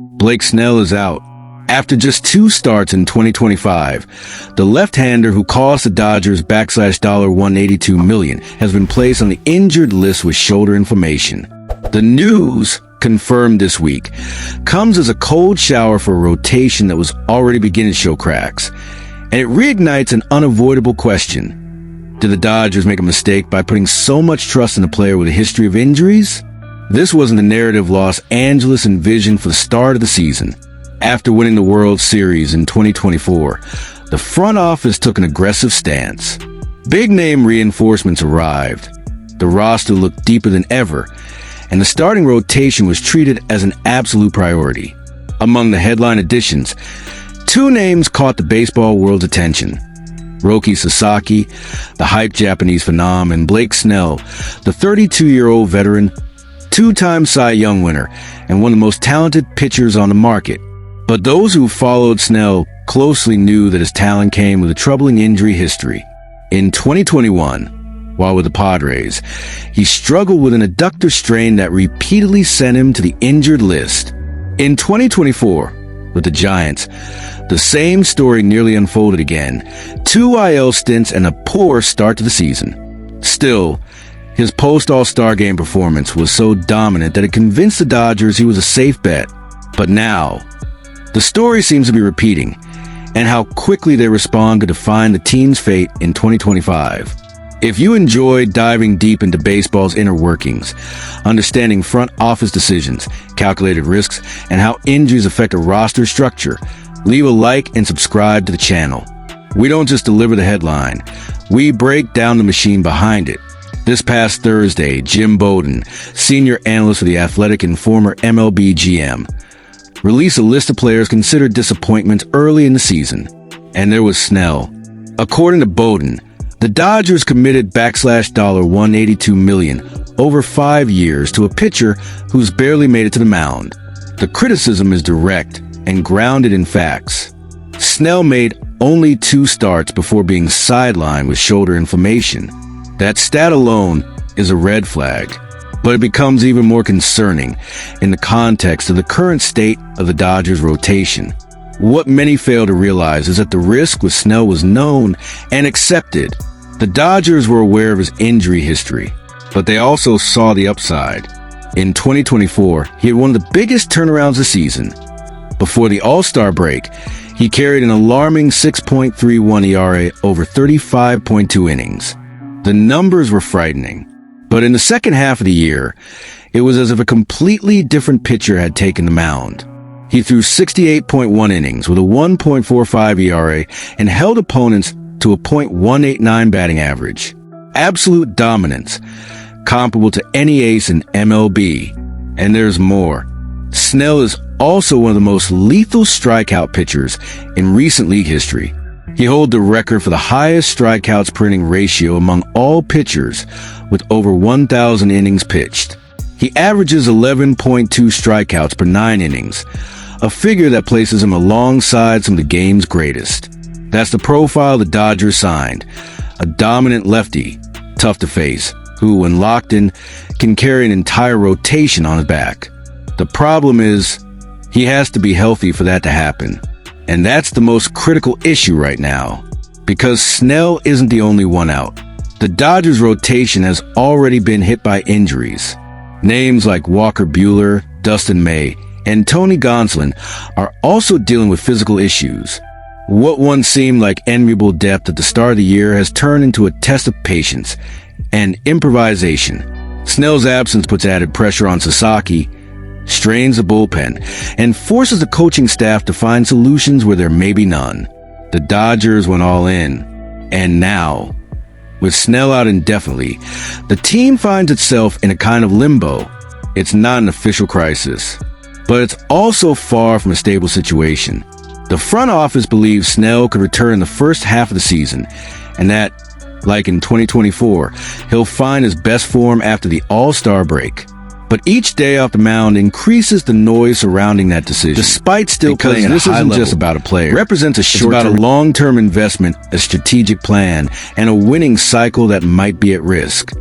Blake Snell is out. After just 2 starts in 2025, the left-hander who cost the Dodgers $182 million has been placed on the injured list with shoulder inflammation. The news, confirmed this week, comes as a cold shower for a rotation that was already beginning to show cracks, and it reignites an unavoidable question. Did the Dodgers make a mistake by putting so much trust in a player with a history of injuries? This wasn't the narrative Los Angeles envisioned for the start of the season. After winning the World Series in 2024, the front office took an aggressive stance. Big-name reinforcements arrived. The roster looked deeper than ever, and the starting rotation was treated as an absolute priority. Among the headline additions, 2 names caught the baseball world's attention. Roki Sasaki, the hyped Japanese phenom, and Blake Snell, the 32-year-old veteran, 2-time Cy Young winner, and one of the most talented pitchers on the market. But those who followed Snell closely knew that his talent came with a troubling injury history. In 2021, while with the Padres, he struggled with an adductor strain that repeatedly sent him to the injured list. In 2024, with the Giants, the same story nearly unfolded again. 2 IL stints and a poor start to the season. Still, his post-All-Star game performance was so dominant that it convinced the Dodgers he was a safe bet. But now, the story seems to be repeating, and how quickly they respond to define the team's fate in 2025. If you enjoy diving deep into baseball's inner workings, understanding front office decisions, calculated risks, and how injuries affect a roster structure, leave a like and subscribe to the channel. We don't just deliver the headline, we break down the machine behind it. This past Thursday, Jim Bowden, senior analyst for The Athletic and former MLB GM, released a list of players considered disappointments early in the season, and there was Snell. According to Bowden, the Dodgers committed $182 million over 5 years to a pitcher who's barely made it to the mound. The criticism is direct and grounded in facts. Snell made only 2 starts before being sidelined with shoulder inflammation. That stat alone is a red flag. But it becomes even more concerning in the context of the current state of the Dodgers' rotation. What many fail to realize is that the risk with Snell was known and accepted. The Dodgers were aware of his injury history, but they also saw the upside. In 2024, he had one of the biggest turnarounds of the season. Before the All-Star break, he carried an alarming 6.31 ERA over 35.2 innings. The numbers were frightening. But in the second half of the year, it was as if a completely different pitcher had taken the mound. He threw 68.1 innings with a 1.45 ERA and held opponents to a .189 batting average. Absolute dominance, comparable to any ace in MLB. And there's more. Snell is also one of the most lethal strikeout pitchers in recent league history. He holds the record for the highest strikeouts per inning ratio among all pitchers, with over 1,000 innings pitched. He averages 11.2 strikeouts per 9 innings, a figure that places him alongside some of the game's greatest. That's the profile the Dodgers signed, a dominant lefty, tough to face, who, when locked in, can carry an entire rotation on his back. The problem is, he has to be healthy for that to happen. And that's the most critical issue right now, because Snell isn't the only one out. The Dodgers' rotation has already been hit by injuries. Names like Walker Buehler, Dustin May, and Tony Gonsolin are also dealing with physical issues. What once seemed like enviable depth at the start of the year has turned into a test of patience and improvisation. Snell's absence puts added pressure on Sasaki, strains the bullpen, and forces the coaching staff to find solutions where there may be none. The Dodgers went all in, and now, with Snell out indefinitely, the team finds itself in a kind of limbo. It's not an official crisis, but it's also far from a stable situation. The front office believes Snell could return in the first half of the season, and that, like in 2024, he'll find his best form after the All-Star break. But each day off the mound increases the noise surrounding that decision. Despite still playing at a high level, this isn't just about a player. It represents a about a long-term investment, a strategic plan, and a winning cycle that might be at risk.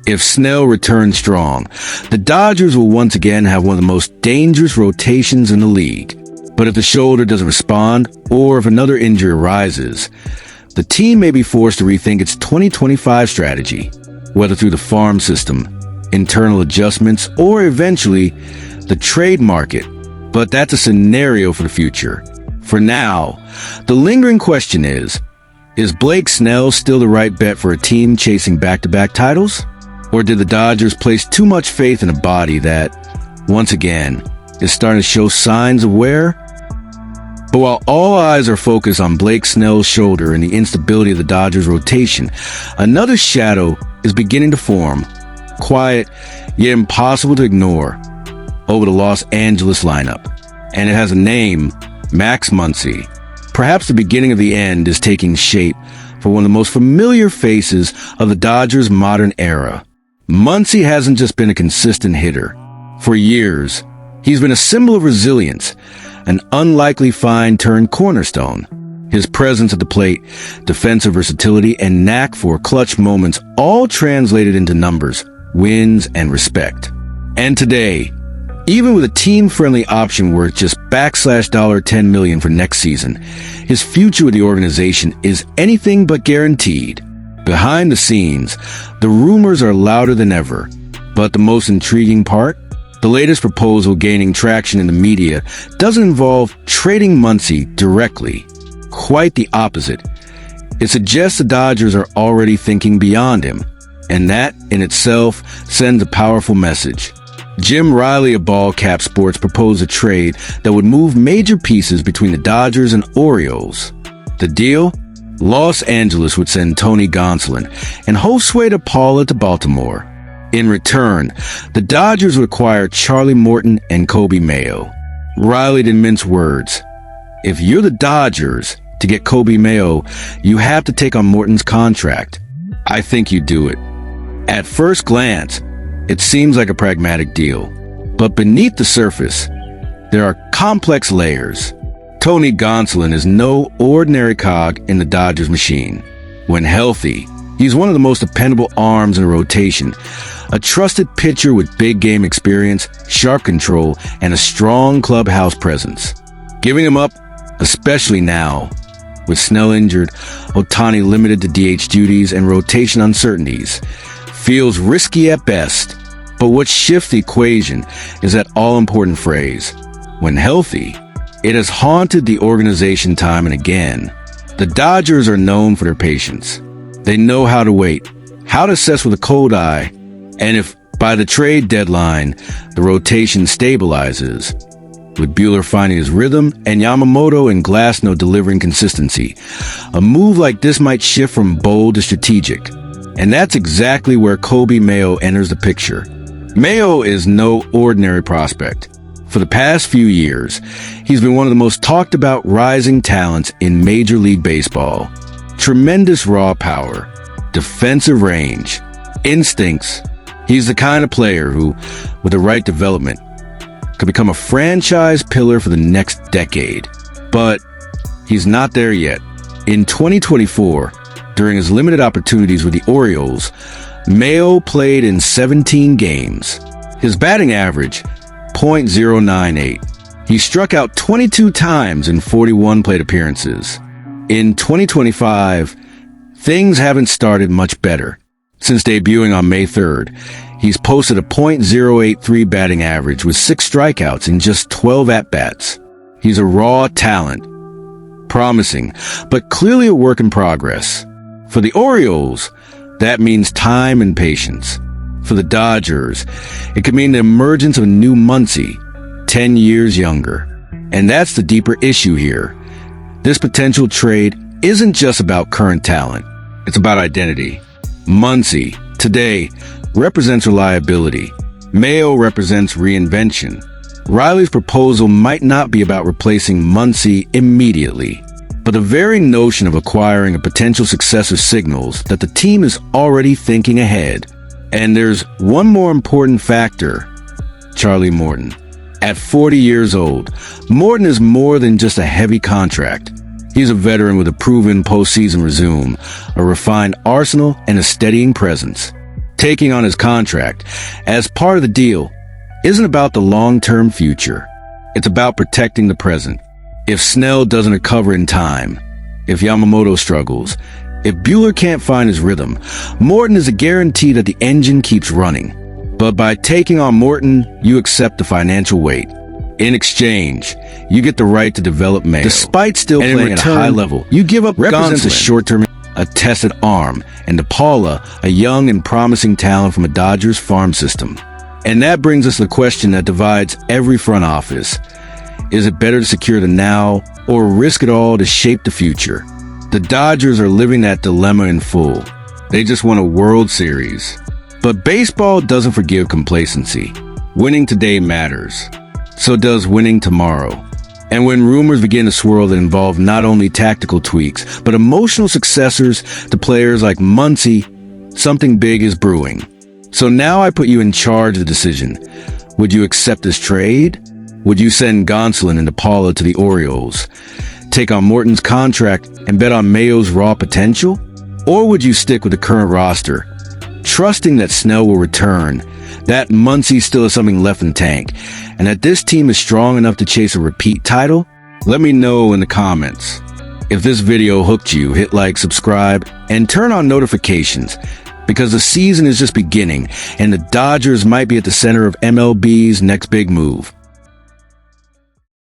If Snell returns strong, the Dodgers will once again have one of the most dangerous rotations in the league. But if the shoulder doesn't respond, or if another injury arises, the team may be forced to rethink its 2025 strategy, whether through the farm system, internal adjustments, or eventually the trade market. But that's a scenario for the future. For now, the lingering question is Blake Snell still the right bet for a team chasing back-to-back titles? Or did the Dodgers place too much faith in a body that, once again, is starting to show signs of wear? But while all eyes are focused on Blake Snell's shoulder and the instability of the Dodgers' rotation, another shadow is beginning to form, quiet yet impossible to ignore, over the Los Angeles lineup. And it has a name, Max Muncy. Perhaps the beginning of the end is taking shape for one of the most familiar faces of the Dodgers' modern era. Muncy hasn't just been a consistent hitter. For years, he's been a symbol of resilience, an unlikely find turned cornerstone. His presence at the plate, defensive versatility, and knack for clutch moments all translated into numbers, wins, and respect. And today, even with a team-friendly option worth just $10 million for next season, his future with the organization is anything but guaranteed. Behind the scenes, the rumors are louder than ever. But the most intriguing part? The latest proposal gaining traction in the media doesn't involve trading Muncy directly. Quite the opposite. It suggests the Dodgers are already thinking beyond him. And that, in itself, sends a powerful message. Jim Riley of Ballcap Sports proposed a trade that would move major pieces between the Dodgers and Orioles. The deal? Los Angeles would send Tony Gonsolin and Josue De Paula to Baltimore. In return, the Dodgers would acquire Charlie Morton and Coby Mayo. Riley didn't mince words. If you're the Dodgers, to get Coby Mayo, you have to take on Morton's contract. I think you do it. At first glance, it seems like a pragmatic deal. But beneath the surface, there are complex layers. Tony Gonsolin is no ordinary cog in the Dodgers machine. When healthy, he's one of the most dependable arms in a rotation, a trusted pitcher with big game experience, sharp control, and a strong clubhouse presence. Giving him up, especially now, with Snell injured, Ohtani limited to DH duties, and rotation uncertainties, feels risky at best. But what shifts the equation is that all-important phrase, when healthy. It has haunted the organization time and again. The Dodgers are known for their patience. They know how to wait, how to assess with a cold eye, and if by the trade deadline the rotation stabilizes, with Buehler finding his rhythm and Yamamoto and Glasnow delivering consistency, a move like this might shift from bold to strategic. And that's exactly where Coby Mayo enters the picture. Mayo is no ordinary prospect. For the past few years, he's been one of the most talked about rising talents in Major League Baseball. Tremendous raw power, defensive range, instincts. He's the kind of player who, with the right development, could become a franchise pillar for the next decade. But he's not there yet. In 2024, during his limited opportunities with the Orioles, Mayo played in 17 games. His batting average, .098. He struck out 22 times in 41 plate appearances. In 2025, things haven't started much better. Since debuting on May 3rd, he's posted a .083 batting average with 6 strikeouts in just 12 at-bats. He's a raw talent. Promising, but clearly a work in progress. For the Orioles, that means time and patience. For the Dodgers, it could mean the emergence of a new Muncy, 10 years younger. And that's the deeper issue here. This potential trade isn't just about current talent. It's about identity. Muncy, today, represents reliability. Mayo represents reinvention. Riley's proposal might not be about replacing Muncy immediately, but the very notion of acquiring a potential successor signals that the team is already thinking ahead. And there's one more important factor, Charlie Morton. At 40 years old, Morton is more than just a heavy contract. He's a veteran with a proven postseason resume, a refined arsenal, and a steadying presence. Taking on his contract as part of the deal isn't about the long-term future. It's about protecting the present. If Snell doesn't recover in time, if Yamamoto struggles, if Buehler can't find his rhythm, Morton is a guarantee that the engine keeps running. But by taking on Morton, you accept the financial weight. In exchange, you get the right to develop Mayo. Despite still playing at a high level, you give up Gonsolin, a short-term, a tested arm, and De Paula, a young and promising talent from a Dodgers farm system. And that brings us to the question that divides every front office. Is it better to secure the now or risk it all to shape the future? The Dodgers are living that dilemma in full. They just won a World Series. But baseball doesn't forgive complacency. Winning today matters. So does winning tomorrow. And when rumors begin to swirl that involve not only tactical tweaks, but emotional successors to players like Muncy, something big is brewing. So now I put you in charge of the decision. Would you accept this trade? Would you send Gonsolin and De Paula to the Orioles, take on Morton's contract and bet on Mayo's raw potential? Or would you stick with the current roster, trusting that Snell will return, that Muncy still has something left in the tank, and that this team is strong enough to chase a repeat title? Let me know in the comments. If this video hooked you, hit like, subscribe, and turn on notifications, because the season is just beginning, and the Dodgers might be at the center of MLB's next big move.